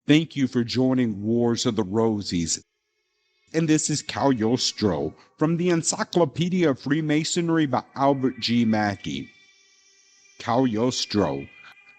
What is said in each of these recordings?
Thank you for joining Wars of the Rosies. And this is Cagliostro from the Encyclopedia of Freemasonry by Albert G. Mackey. Cagliostro.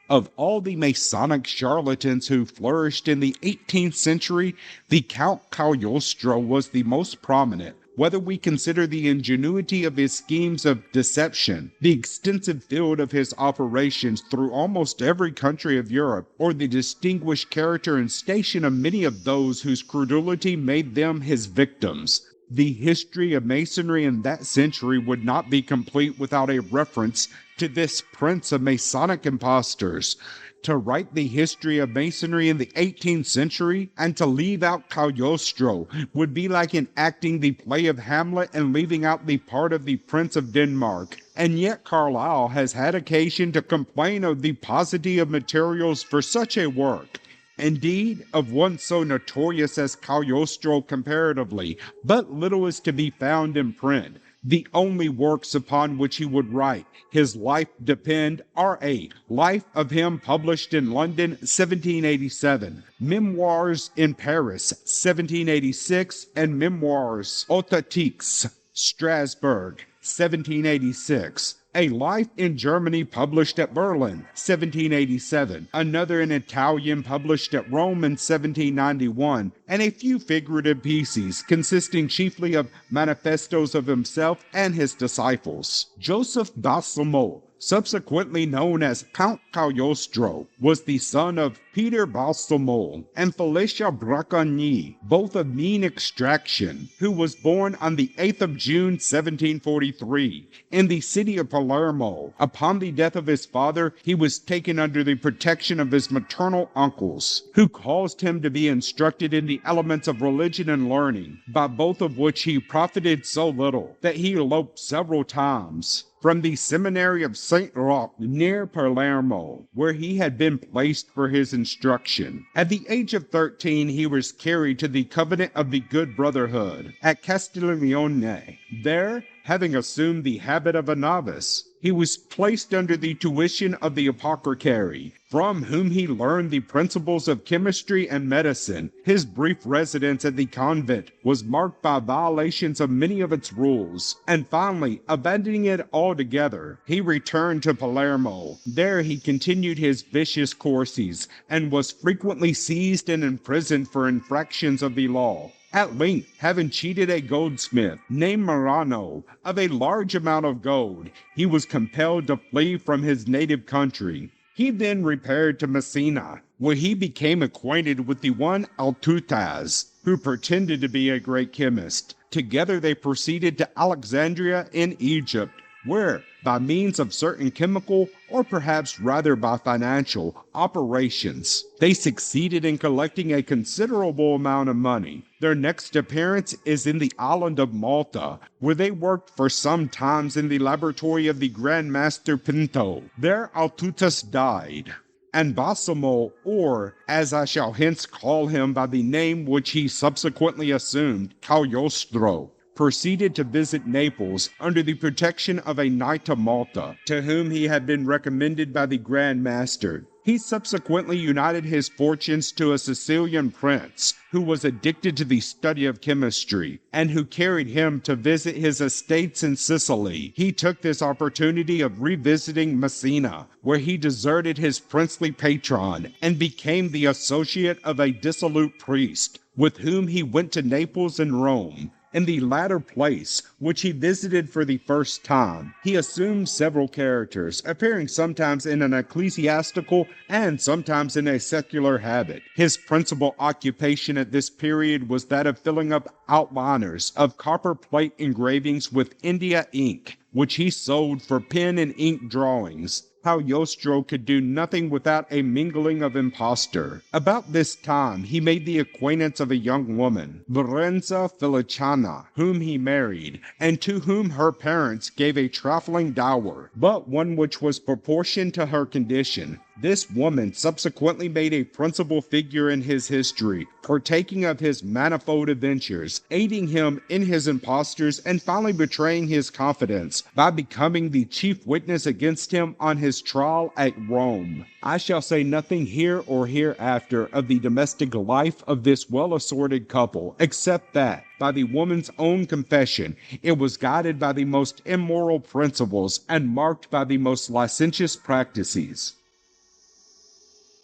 Of all the Masonic charlatans who flourished in the 18th century, the Count Cagliostro was the most prominent, whether we consider the ingenuity of his schemes of deception, the extensive field of his operations through almost every country of Europe, or the distinguished character and station of many of those whose credulity made them his victims. The history of Masonry in that century would not be complete without a reference to this prince of Masonic impostors. To write the history of Masonry in the 18th century and to leave out Cagliostro would be like enacting the play of Hamlet and leaving out the part of the Prince of Denmark. And yet Carlyle has had occasion to complain of the paucity of materials for such a work. Indeed, of one so notorious as Cagliostro comparatively, but little is to be found in print. The only works upon which he would write his life depend are a Life of him published in London 1787, Memoirs in Paris 1786, and Memoirs Authentiques, Strasbourg 1786. A Life in Germany published at Berlin, 1787, another in Italian published at Rome in 1791, and a few figurative pieces consisting chiefly of manifestos of himself and his disciples. Joseph Balsamo, subsequently known as Count Cagliostro, was the son of Peter Balsamo and Felicia Bracconi, both of mean extraction, who was born on the 8th of June 1743 in the city of Palermo. Upon the death of his father, he was taken under the protection of his maternal uncles, who caused him to be instructed in the elements of religion and learning, by both of which he profited so little that he eloped several times from the seminary of St. Roch near Palermo, where he had been placed for his instruction. At the age of 13, he was carried to the Covenant of the Good Brotherhood at Castiglione. There, having assumed the habit of a novice, he was placed under the tuition of the apothecary, from whom he learned the principles of chemistry and medicine. His brief residence at the convent was marked by violations of many of its rules, and finally, abandoning it altogether, he returned to Palermo. There he continued his vicious courses, and was frequently seized and imprisoned for infractions of the law. At length, having cheated a goldsmith named Marano of a large amount of gold, he was compelled to flee from his native country. He then repaired to Messina, where he became acquainted with the one Altutas, who pretended to be a great chemist. Together they proceeded to Alexandria in Egypt, where, by means of certain chemical, or perhaps rather by financial, operations, they succeeded in collecting a considerable amount of money. Their next appearance is in the island of Malta, where they worked for some times in the laboratory of the Grand Master Pinto. There Altutas died, and Balsamo, or, as I shall hence call him by the name which he subsequently assumed, Cagliostro, proceeded to visit Naples under the protection of a Knight of Malta, to whom he had been recommended by the Grand Master. He subsequently united his fortunes to a Sicilian prince, who was addicted to the study of chemistry, and who carried him to visit his estates in Sicily. He took this opportunity of revisiting Messina, where he deserted his princely patron, and became the associate of a dissolute priest, with whom he went to Naples and Rome. In the latter place, which he visited for the first time, he assumed several characters, appearing sometimes in an ecclesiastical and sometimes in a secular habit. His principal occupation at this period was that of filling up outliners of copper plate engravings with India ink, which he sold for pen and ink drawings. Cagliostro could do nothing without a mingling of impostor. About this time, he made the acquaintance of a young woman, Lorenza Feliciana, whom he married, and to whom her parents gave a trifling dower, but one which was proportioned to her condition. This woman subsequently made a principal figure in his history, partaking of his manifold adventures, aiding him in his impostors, and finally betraying his confidence by becoming the chief witness against him on his trial at Rome. I shall say nothing here or hereafter of the domestic life of this well-assorted couple, except that, by the woman's own confession, it was guided by the most immoral principles and marked by the most licentious practices.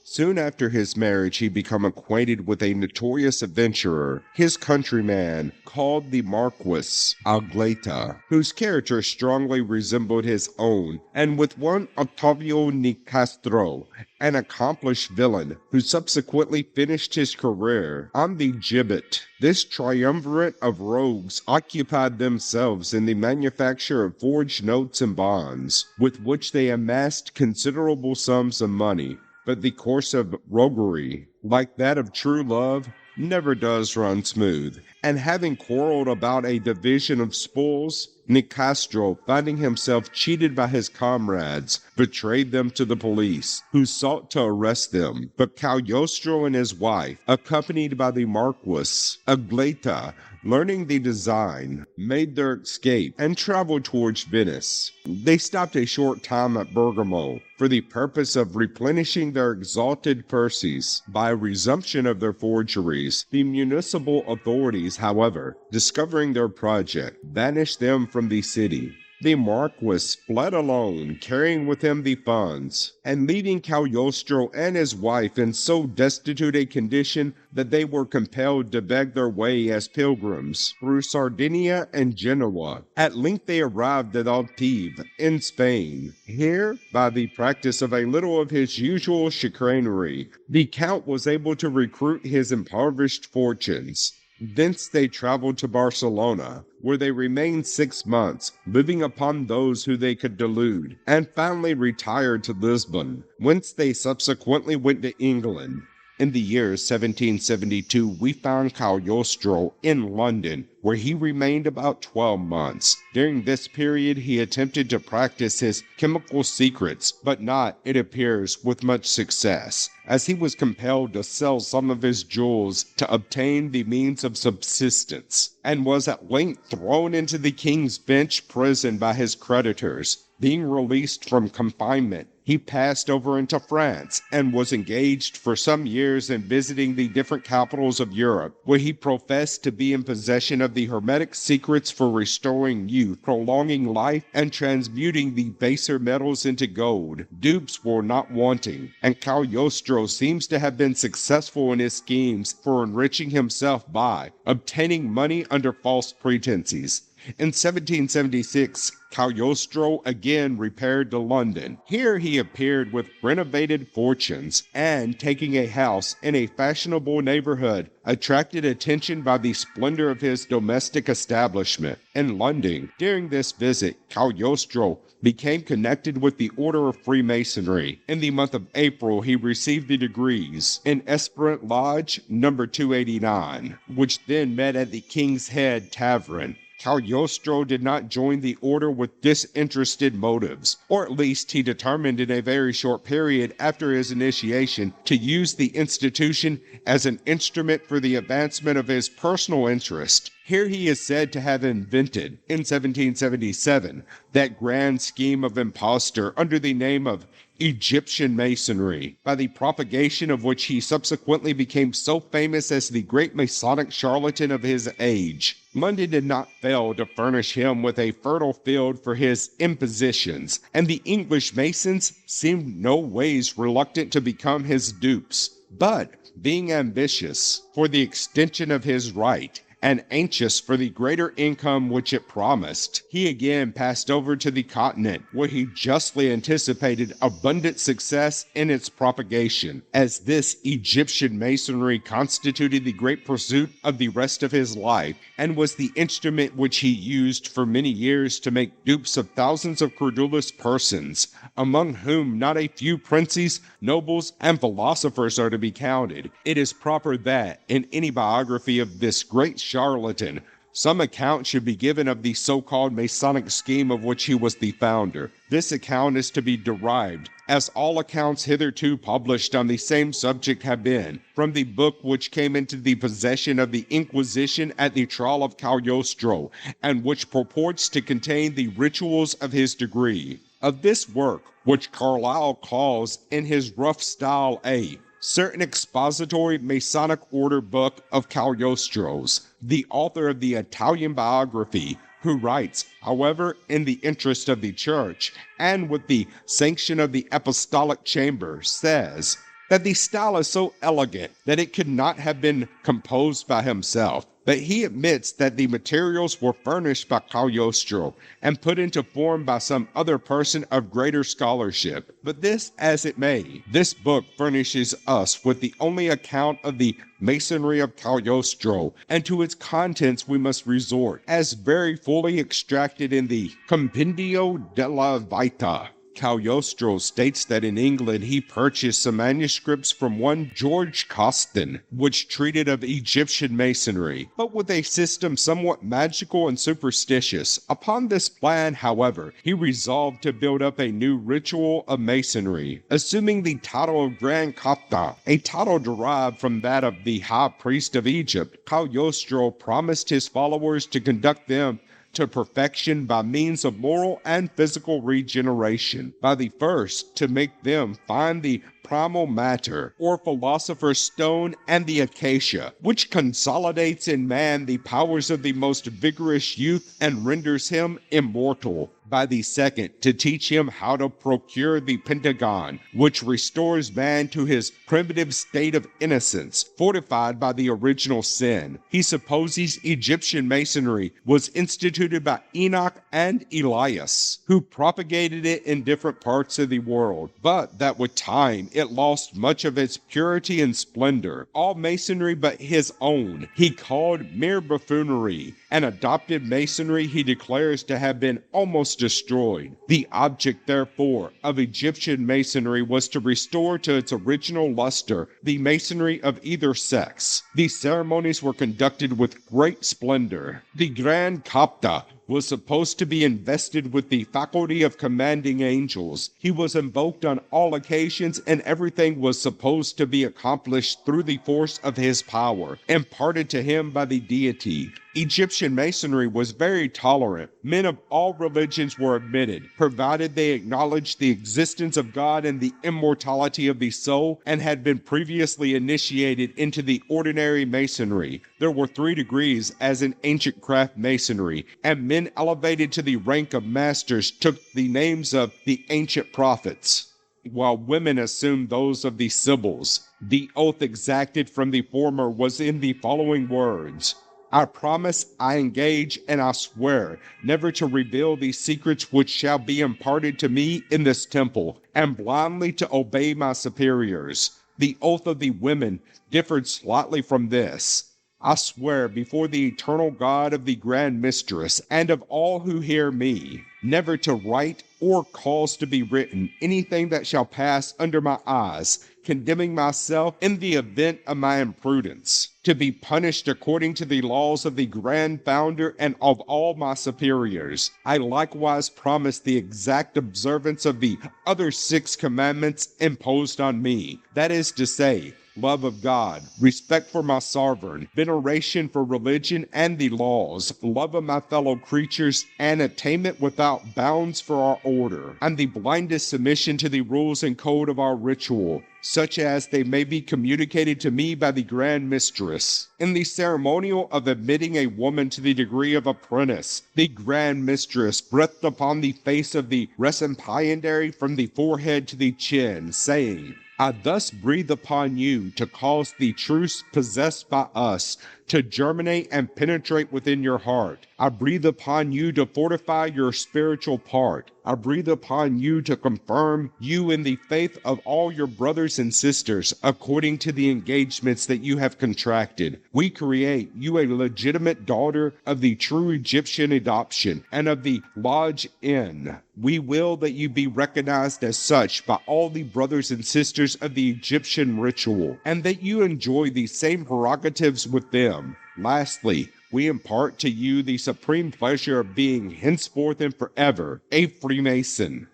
Soon after his marriage, he became acquainted with a notorious adventurer, his countryman, called the Marquis Agleta, whose character strongly resembled his own, and with one Octavio Nicastro, an accomplished villain who subsequently finished his career on the gibbet. This triumvirate of rogues occupied themselves in the manufacture of forged notes and bonds, with which they amassed considerable sums of money. But the course of roguery, like that of true love, never does run smooth, and having quarreled about a division of spoils, Nicastro, finding himself cheated by his comrades, betrayed them to the police, who sought to arrest them. But Cagliostro and his wife, accompanied by the Marquis Agleta, learning the design, made their escape and traveled towards Venice. They stopped a short time at Bergamo for the purpose of replenishing their exalted purses by a resumption of their forgeries. The municipal authorities, however, discovering their project, banished them from the city. The Marquis fled alone, carrying with him the funds, and leaving Cagliostro and his wife in so destitute a condition that they were compelled to beg their way as pilgrims through Sardinia and Genoa. At length they arrived at Altave, in Spain. Here, by the practice of a little of his usual chicanery, the Count was able to recruit his impoverished fortunes. Thence they traveled to Barcelona, where they remained 6 months, living upon those who they could delude, and finally retired to Lisbon, whence they subsequently went to England. In the year 1772, we found Cagliostro in London, where he remained about 12 months. During this period, he attempted to practice his chemical secrets, but not, it appears, with much success, as he was compelled to sell some of his jewels to obtain the means of subsistence, and was at length thrown into the King's Bench prison by his creditors. Being released from confinement, he passed over into France and was engaged for some years in visiting the different capitals of Europe, where he professed to be in possession of the hermetic secrets for restoring youth, prolonging life, and transmuting the baser metals into gold. Dupes were not wanting, and Cagliostro seems to have been successful in his schemes for enriching himself by obtaining money under false pretenses. In 1776, Cagliostro again repaired to London. Here he appeared with renovated fortunes, and taking a house in a fashionable neighborhood, attracted attention by the splendor of his domestic establishment. In London, during this visit, Cagliostro became connected with the Order of Freemasonry. In the month of April, he received the degrees in Esperant Lodge No. 289, which then met at the King's Head Tavern. Cagliostro did not join the order with disinterested motives, or at least he determined in a very short period after his initiation to use the institution as an instrument for the advancement of his personal interest. Here he is said to have invented, in 1777, that grand scheme of impostor under the name of Egyptian Masonry, by the propagation of which he subsequently became so famous as the great Masonic charlatan of his age. London did not fail to furnish him with a fertile field for his impositions, and the English Masons seemed no ways reluctant to become his dupes. But, being ambitious for the extension of his right, and anxious for the greater income which it promised, he again passed over to the continent, where he justly anticipated abundant success in its propagation, as this Egyptian Masonry constituted the great pursuit of the rest of his life, and was the instrument which he used for many years to make dupes of thousands of credulous persons, among whom not a few princes, nobles, and philosophers are to be counted. It is proper that, in any biography of this great charlatan, Some account should be given of the so-called Masonic scheme of which he was the founder. This account is to be derived, as all accounts hitherto published on the same subject have been, from the book which came into the possession of the Inquisition at the trial of Cagliostro, and which purports to contain the rituals of his degree. Of this work, which Carlyle calls in his rough style a certain expository Masonic order book of Cagliostro's, the author of the Italian biography, who writes, however, in the interest of the Church, and with the sanction of the Apostolic Chamber, says that the style is so elegant that it could not have been composed by himself, but he admits that the materials were furnished by Cagliostro and put into form by some other person of greater scholarship. But this as it may, this book furnishes us with the only account of the Masonry of Cagliostro, and to its contents we must resort, as very fully extracted in the Compendio della Vita. Cagliostro states that in England he purchased some manuscripts from one George Costin, which treated of Egyptian masonry, but with a system somewhat magical and superstitious. Upon this plan, however, he resolved to build up a new ritual of masonry, assuming the title of Grand Captain, a title derived from that of the High Priest of Egypt. Cagliostro promised his followers to conduct them to perfection by means of moral and physical regeneration. By the first, to make them find the primal matter, or philosopher's stone, and the acacia, which consolidates in man the powers of the most vigorous youth and renders him immortal. By the second, to teach him how to procure the pentagon, which restores man to his primitive state of innocence, fortified by the original sin. He supposes Egyptian masonry was instituted by Enoch and Elias, who propagated it in different parts of the world, but that with time it lost much of its purity and splendor. All masonry but his own he called mere buffoonery, and adopted masonry he declares to have been almost destroyed. The object, therefore, of Egyptian masonry was to restore to its original luster the masonry of either sex. These ceremonies were conducted with great splendor. The Grand Captain was supposed to be invested with the faculty of commanding angels. He was invoked on all occasions, and everything was supposed to be accomplished through the force of his power, imparted to him by the deity. Egyptian masonry was very tolerant. Men of all religions were admitted, provided they acknowledged the existence of God and the immortality of the soul, and had been previously initiated into the ordinary masonry. There were 3 degrees as in ancient craft masonry, and men elevated to the rank of masters took the names of the ancient prophets, while women assumed those of the sibyls. The oath exacted from the former was in the following words: I promise, I engage, and I swear never to reveal the secrets which shall be imparted to me in this temple, and blindly to obey my superiors. The oath of the women differed slightly from this. I swear before the eternal God of the Grand Mistress, and of all who hear me, never to write or cause to be written anything that shall pass under my eyes, condemning myself in the event of my imprudence, to be punished according to the laws of the Grand Founder and of all my superiors. I likewise promise the exact observance of the other 6 commandments imposed on me, that is to say, love of God, respect for my sovereign, veneration for religion and the laws, love of my fellow creatures, and attainment without bounds for our order, and the blindest submission to the rules and code of our ritual, such as they may be communicated to me by the Grand Mistress. In the ceremonial of admitting a woman to the degree of apprentice, the Grand Mistress breathed upon the face of the recipient from the forehead to the chin, saying, I thus breathe upon you to cause the truths possessed by us to germinate and penetrate within your heart. I breathe upon you to fortify your spiritual part. I breathe upon you to confirm you in the faith of all your brothers and sisters according to the engagements that you have contracted. We create you a legitimate daughter of the true Egyptian adoption and of the Lodge Inn. We will that you be recognized as such by all the brothers and sisters of the Egyptian ritual, and that you enjoy the same prerogatives with them. Lastly, we impart to you the supreme pleasure of being henceforth and forever a Freemason.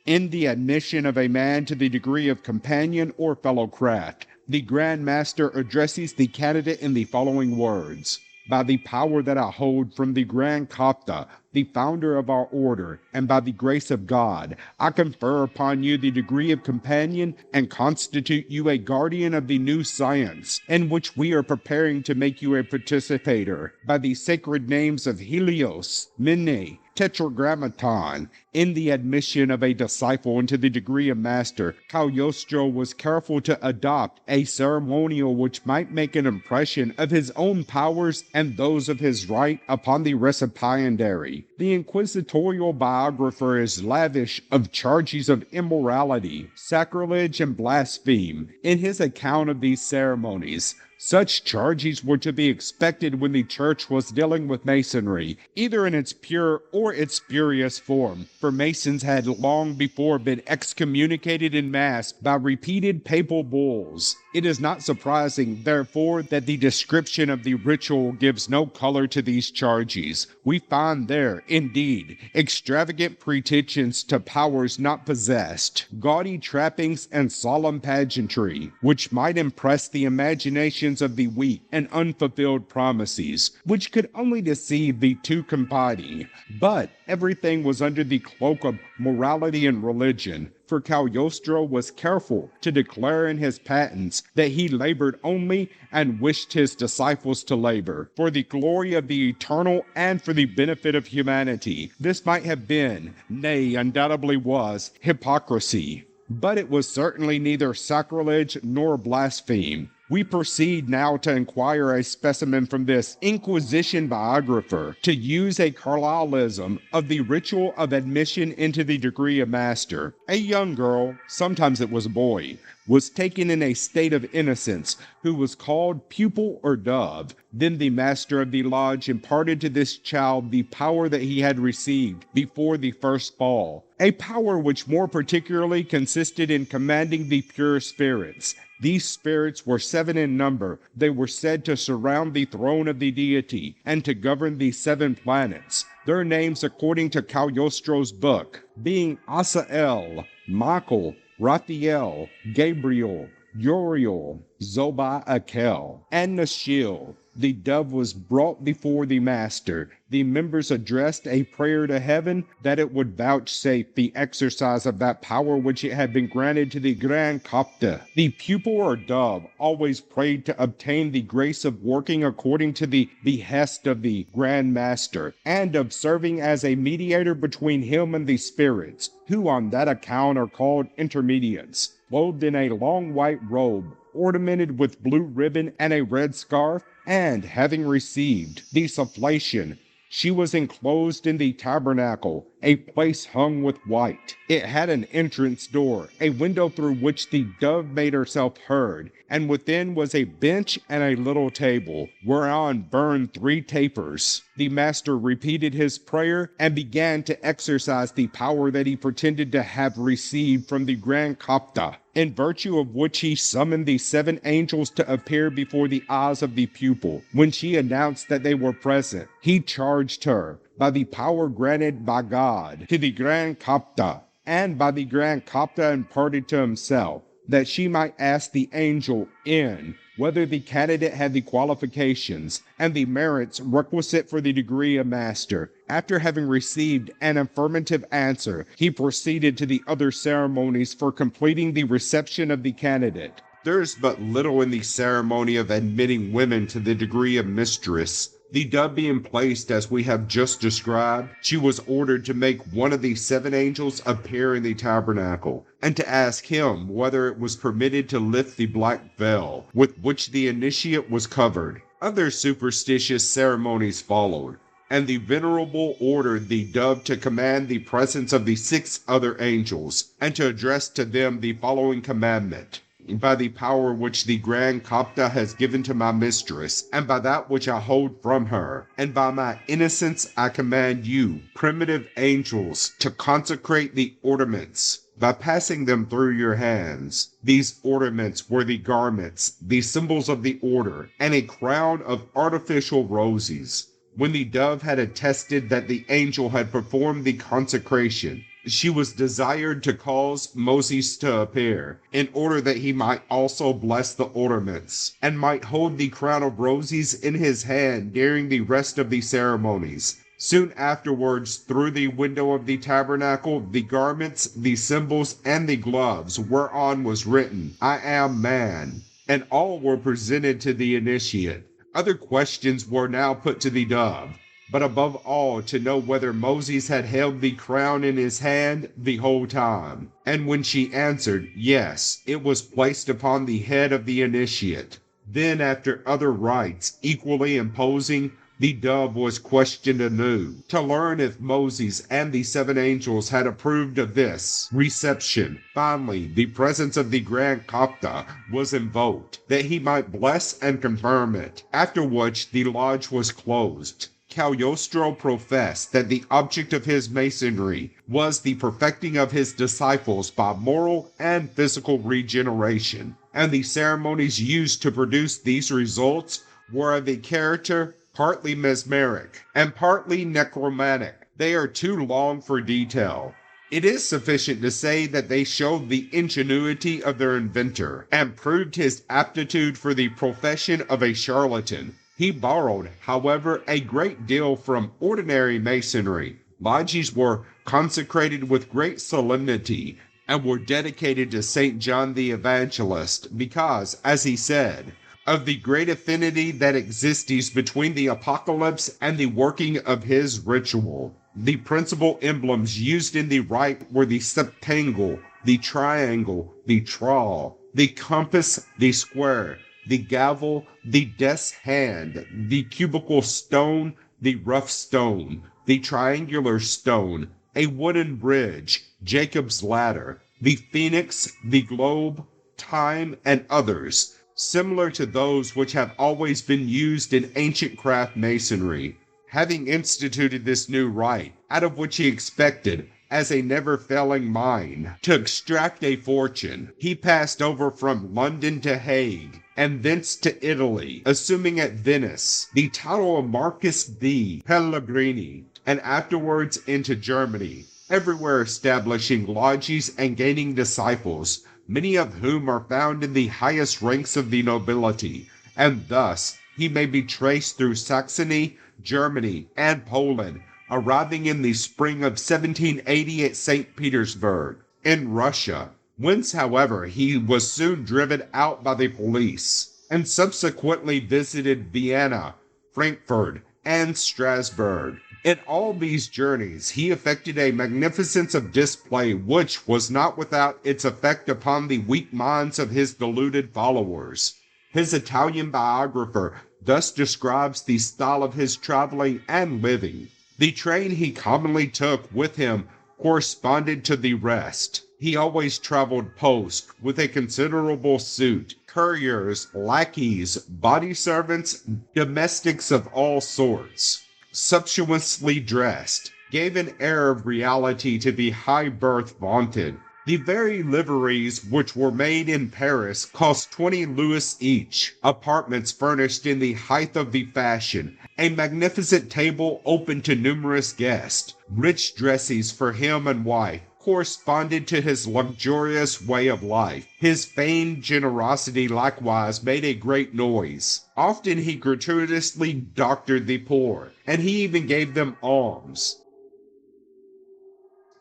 In the admission of a man to the degree of companion or fellow craft, the Grand Master addresses the candidate in the following words: "By the power that I hold from the Grand Kapta, the founder of our order, and by the grace of God, I confer upon you the degree of companion and constitute you a guardian of the new science, in which we are preparing to make you a participator, by the sacred names of Helios, Mene, Tetragrammaton." In the admission of a disciple into the degree of master, Cagliostro was careful to adopt a ceremonial which might make an impression of his own powers and those of his right upon the recipiendary. The inquisitorial biographer is lavish of charges of immorality, sacrilege, and blaspheme in his account of these ceremonies. Such charges were to be expected when the Church was dealing with Masonry, either in its pure or its spurious form, for Masons had long before been excommunicated in mass by repeated papal bulls. It is not surprising, therefore, that the description of the ritual gives no color to these charges. We find there, indeed, extravagant pretensions to powers not possessed, gaudy trappings, and solemn pageantry, which might impress the imaginations of the weak, and unfulfilled promises, which could only deceive the too confiding. But everything was under the cloak of morality and religion, for Cagliostro was careful to declare in his patents that he labored only and wished his disciples to labor, for the glory of the eternal and for the benefit of humanity. This might have been, nay, undoubtedly was, hypocrisy, but it was certainly neither sacrilege nor blaspheme. We proceed now to inquire a specimen from this Inquisition biographer, to use a Carlylism of the ritual of admission into the degree of master. A young girl, sometimes it was a boy, was taken in a state of innocence, who was called pupil or dove. Then the master of the lodge imparted to this child the power that he had received before the first ball, a power which more particularly consisted in commanding the pure spirits. These spirits were 7 in number. They were said to surround the throne of the deity and to govern the 7 planets. Their names, according to Cagliostro's book, being Asael, Michael, Raphael, Gabriel, Uriel, Zoba-Akel, and Nashiel. The dove was brought before the master. The members addressed a prayer to heaven that it would vouchsafe the exercise of that power which it had been granted to the Grand Kapta. The pupil or dove always prayed to obtain the grace of working according to the behest of the Grand Master, and of serving as a mediator between him and the spirits, who on that account are called intermediates. Clothed in a long white robe, ornamented with blue ribbon and a red scarf, and having received the sufflation, she was enclosed in the tabernacle, a place hung with white. It had an entrance door, a window through which the dove made herself heard, and within was a bench and a little table, whereon burned 3 tapers. The master repeated his prayer and began to exercise the power that he pretended to have received from the Grand Kapta, in virtue of which he summoned the 7 angels to appear before the eyes of the pupil. When she announced that they were present, he charged her, by the power granted by God to the Grand Kapta, and by the Grand Kapta imparted to himself, that she might ask the angel in whether the candidate had the qualifications and the merits requisite for the degree of master. After having received an affirmative answer, he proceeded to the other ceremonies for completing the reception of the candidate. There is but little in the ceremony of admitting women to the degree of mistress. The dove being placed as we have just described, she was ordered to make one of the 7 angels appear in the tabernacle, and to ask him whether it was permitted to lift the black veil with which the initiate was covered. Other superstitious ceremonies followed, and the venerable ordered the dove to command the presence of the 6 other angels, and to address to them the following commandment: by the power which the Grand Copta has given to my mistress, and by that which I hold from her, and by my innocence I command you, primitive angels, to consecrate the ornaments by passing them through your hands. These ornaments were the garments, the symbols of the order, and a crown of artificial roses. When the dove had attested that the angel had performed the consecration, she was desired to cause Moses to appear, in order that he might also bless the ornaments, and might hold the crown of roses in his hand during the rest of the ceremonies. Soon afterwards, through the window of the tabernacle, the garments, the symbols, and the gloves whereon was written, "I am man," and all were presented to the initiate. Other questions were now put to the dove, but above all to know whether Moses had held the crown in his hand the whole time. And when she answered yes, it was placed upon the head of the initiate. Then, after other rites equally imposing, the dove was questioned anew, to learn if Moses and the 7 angels had approved of this reception. Finally, the presence of the Grand Copta was invoked, that he might bless and confirm it, after which the lodge was closed. Cagliostro professed that the object of his masonry was the perfecting of his disciples by moral and physical regeneration, and the ceremonies used to produce these results were of a character partly mesmeric and partly necromantic. They are too long for detail. It is sufficient to say that they showed the ingenuity of their inventor and proved his aptitude for the profession of a charlatan. He borrowed, however, a great deal from ordinary masonry. Lodges were consecrated with great solemnity and were dedicated to St. John the Evangelist because, as he said, of the great affinity that exists between the apocalypse and the working of his ritual. The principal emblems used in the rite were the septangle, the triangle, the trowel, the compass, the square, the gavel, the death's hand, the cubical stone, the rough stone, the triangular stone, a wooden bridge, Jacob's ladder, the phoenix, the globe, time, and others, similar to those which have always been used in ancient craft masonry. Having instituted this new rite, out of which he expected, as a never-failing mine, to extract a fortune, he passed over from London to Hague, and thence to Italy, assuming at Venice the title of Marquis di Pellegrini, and afterwards into Germany, everywhere establishing lodges and gaining disciples, many of whom are found in the highest ranks of the nobility, and thus he may be traced through Saxony, Germany, and Poland, arriving in the spring of 1780 at St. Petersburg, in Russia, whence, however, he was soon driven out by the police, and subsequently visited Vienna, Frankfurt, and Strasbourg. In all these journeys he effected a magnificence of display which was not without its effect upon the weak minds of his deluded followers. His Italian biographer thus describes the style of his traveling and living. The train he commonly took with him corresponded to the rest. He always traveled post with a considerable suite, couriers, lackeys, body servants, domestics of all sorts, sumptuously dressed, gave an air of reality to the high birth vaunted. The very liveries which were made in Paris cost 20 louis each, apartments furnished in the height of the fashion, a magnificent table open to numerous guests, rich dresses for him and wife, corresponded to his luxurious way of life. His feigned generosity likewise made a great noise. Often he gratuitously doctored the poor, and he even gave them alms.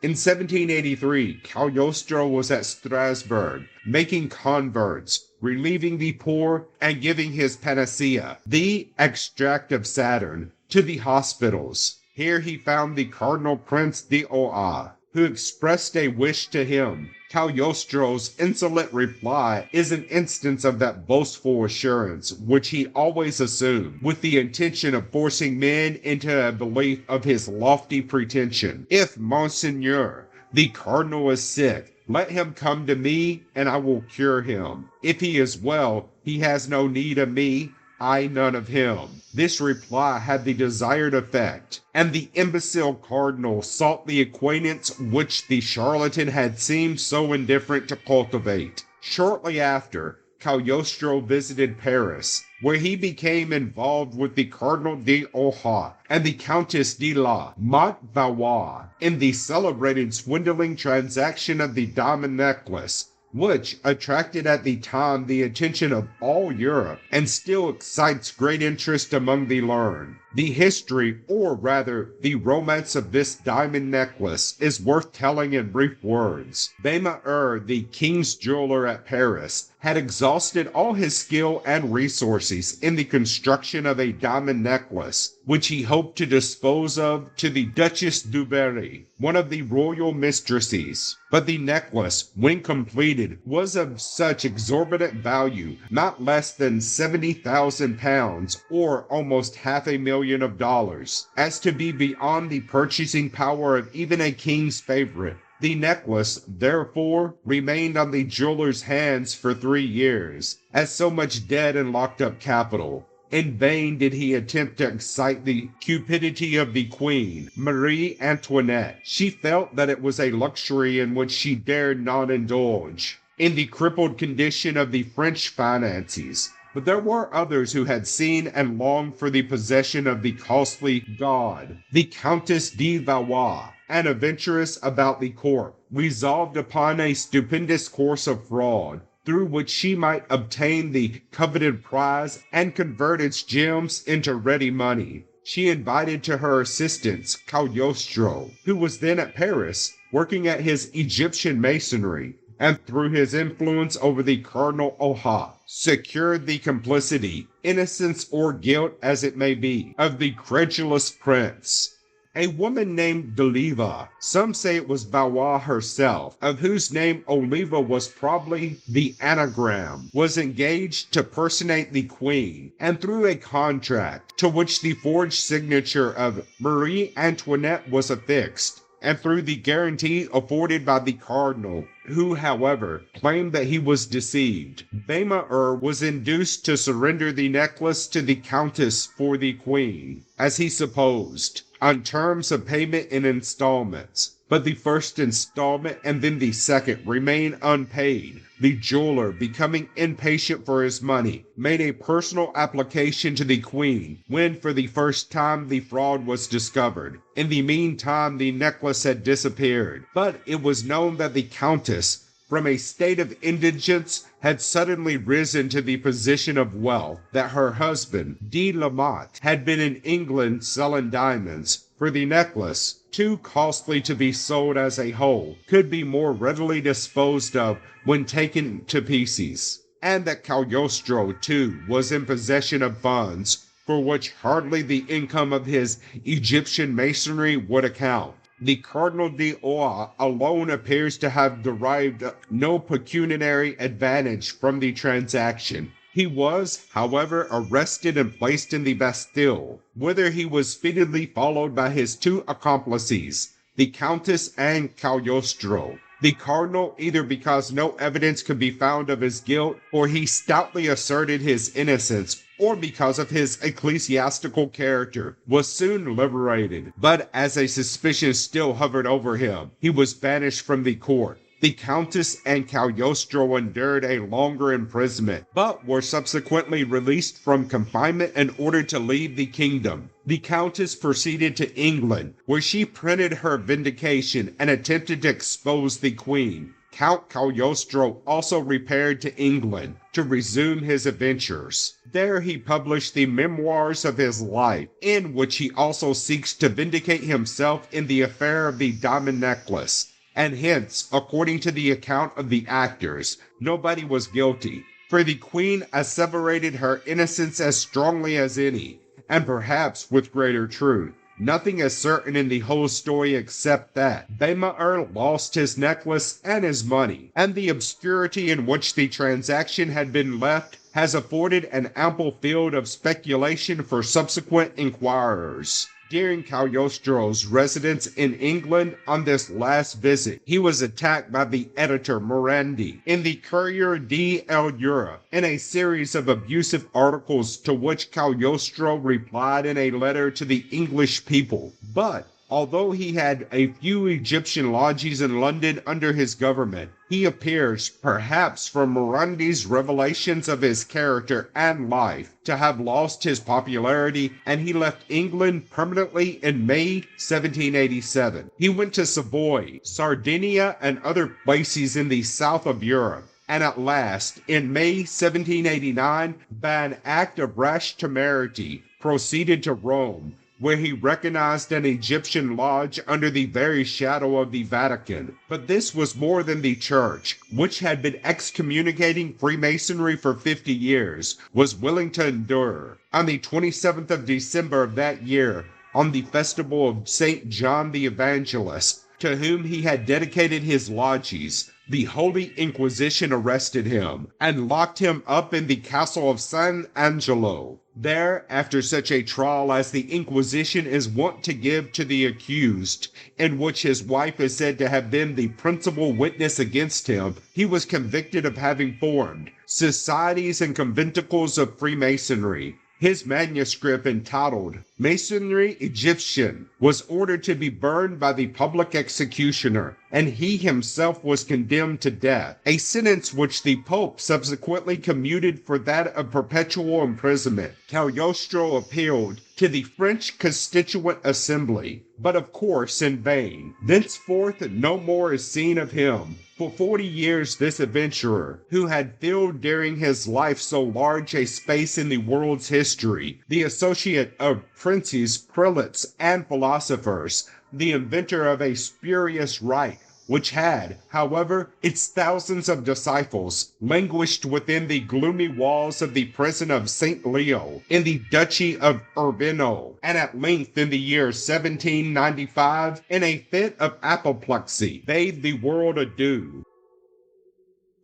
In 1783, Cagliostro was at Strasbourg, making converts, relieving the poor, and giving his panacea, the extract of Saturn, to the hospitals. Here he found the Cardinal Prince d'Oa, who expressed a wish to him. Cagliostro's insolent reply is an instance of that boastful assurance which he always assumed, with the intention of forcing men into a belief of his lofty pretension. If Monseigneur "The cardinal is sick. Let him come to me, and I will cure him. If he is well, he has no need of me, I none of him." This reply had the desired effect, and the imbecile cardinal sought the acquaintance which the charlatan had seemed so indifferent to cultivate. Shortly after, Cagliostro visited Paris, where he became involved with the Cardinal d'Oha and the Countess de la Motte Valois in the celebrated swindling transaction of the diamond necklace, which attracted at the time the attention of all Europe and still excites great interest among the learned. The history, or rather the romance of this diamond necklace, is worth telling in brief words. Baimer, the king's jeweler at Paris, had exhausted all his skill and resources in the construction of a diamond necklace, which he hoped to dispose of to the Duchess du Berry, one of the royal mistresses. But the necklace, when completed, was of such exorbitant value, not less than £70,000, or almost $500,000, as to be beyond the purchasing power of even a king's favorite. The necklace, therefore, remained on the jeweler's hands for 3 years, as so much dead and locked-up capital. In vain did he attempt to excite the cupidity of the Queen, Marie Antoinette. She felt that it was a luxury in which she dared not indulge, in the crippled condition of the French finances. But there were others who had seen and longed for the possession of the costly gaud. The Countess de Valois, an adventuress about the court, resolved upon a stupendous course of fraud, through which she might obtain the coveted prize and convert its gems into ready money. She invited to her assistance Cagliostro, who was then at Paris, working at his Egyptian Masonry, and through his influence over the Cardinal Oha, secured the complicity, innocence or guilt as it may be, of the credulous prince. A woman named D'Oliva, some say it was Valois herself, of whose name Oliva was probably the anagram, was engaged to personate the queen, and through a contract, to which the forged signature of Marie Antoinette was affixed, and through the guarantee afforded by the cardinal, who, however, claimed that he was deceived, Baimer was induced to surrender the necklace to the countess for the queen, as he supposed, on terms of payment in installments. But the first installment and then the second remained unpaid. The jeweler, becoming impatient for his money, made a personal application to the queen, when for the first time the fraud was discovered. In the meantime, the necklace had disappeared, but it was known that the countess, from a state of indigence, had suddenly risen to the position of wealth, that her husband, de la Motte, had been in England selling diamonds, for the necklace, too costly to be sold as a whole, could be more readily disposed of when taken to pieces, and that Cagliostro, too, was in possession of funds, for which hardly the income of his Egyptian masonry would account. The Cardinal d'Oha alone appears to have derived no pecuniary advantage from the transaction. He was, however, arrested and placed in the Bastille, whither he was speedily followed by his 2 accomplices, the Countess and Cagliostro. The cardinal, either because no evidence could be found of his guilt, or he stoutly asserted his innocence, or because of his ecclesiastical character, was soon liberated. But as a suspicion still hovered over him, he was banished from the court. The Countess and Cagliostro endured a longer imprisonment, but were subsequently released from confinement and ordered to leave the kingdom. The Countess proceeded to England, where she printed her vindication and attempted to expose the Queen. Count Cagliostro also repaired to England to resume his adventures. There he published the memoirs of his life, in which he also seeks to vindicate himself in the affair of the diamond necklace. And hence, according to the account of the actors, nobody was guilty, for the Queen asseverated her innocence as strongly as any, and perhaps with greater truth. Nothing is certain in the whole story except that Baimer lost his necklace and his money, and the obscurity in which the transaction had been left has afforded an ample field of speculation for subsequent inquirers. During Cagliostro's residence in England on this last visit, he was attacked by the editor Morandi in the Courier dell'Europe in a series of abusive articles to which Cagliostro replied in a letter to the English people. But although he had a few Egyptian lodges in London under his government, he appears, perhaps from Morandi's revelations of his character and life, to have lost his popularity, and he left England permanently in May 1787. He went to Savoy, Sardinia, and other places in the south of Europe, and at last, in May 1789, by an act of rash temerity, proceeded to Rome, where he recognized an Egyptian lodge under the very shadow of the Vatican. But this was more than the church, which had been excommunicating Freemasonry for 50 years, was willing to endure. On the 27th of December of that year, on the festival of St. John the Evangelist, to whom he had dedicated his lodges, the Holy Inquisition arrested him and locked him up in the castle of San Angelo. There, after such a trial as the Inquisition is wont to give to the accused, in which his wife is said to have been the principal witness against him, he was convicted of having formed societies and conventicles of Freemasonry. His manuscript, entitled Masonry Egyptian, was ordered to be burned by the public executioner, and he himself was condemned to death, a sentence which the Pope subsequently commuted for that of perpetual imprisonment. Cagliostro appealed to the French Constituent Assembly, but of course in vain. Thenceforth no more is seen of him. For 40 years this adventurer, who had filled during his life so large a space in the world's history, the associate of princes, prelates, and philosophers, the inventor of a spurious rite, which had, however, its thousands of disciples, languished within the gloomy walls of the prison of St. Leo, in the Duchy of Urbino, and at length in the year 1795, in a fit of apoplexy, bade the world adieu.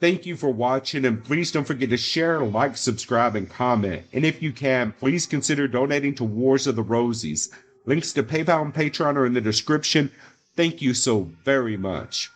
Thank you for watching, and please don't forget to share, like, subscribe, and comment. And if you can, please consider donating to Wars of the Rosies. Links to PayPal and Patreon are in the description. Thank you so very much.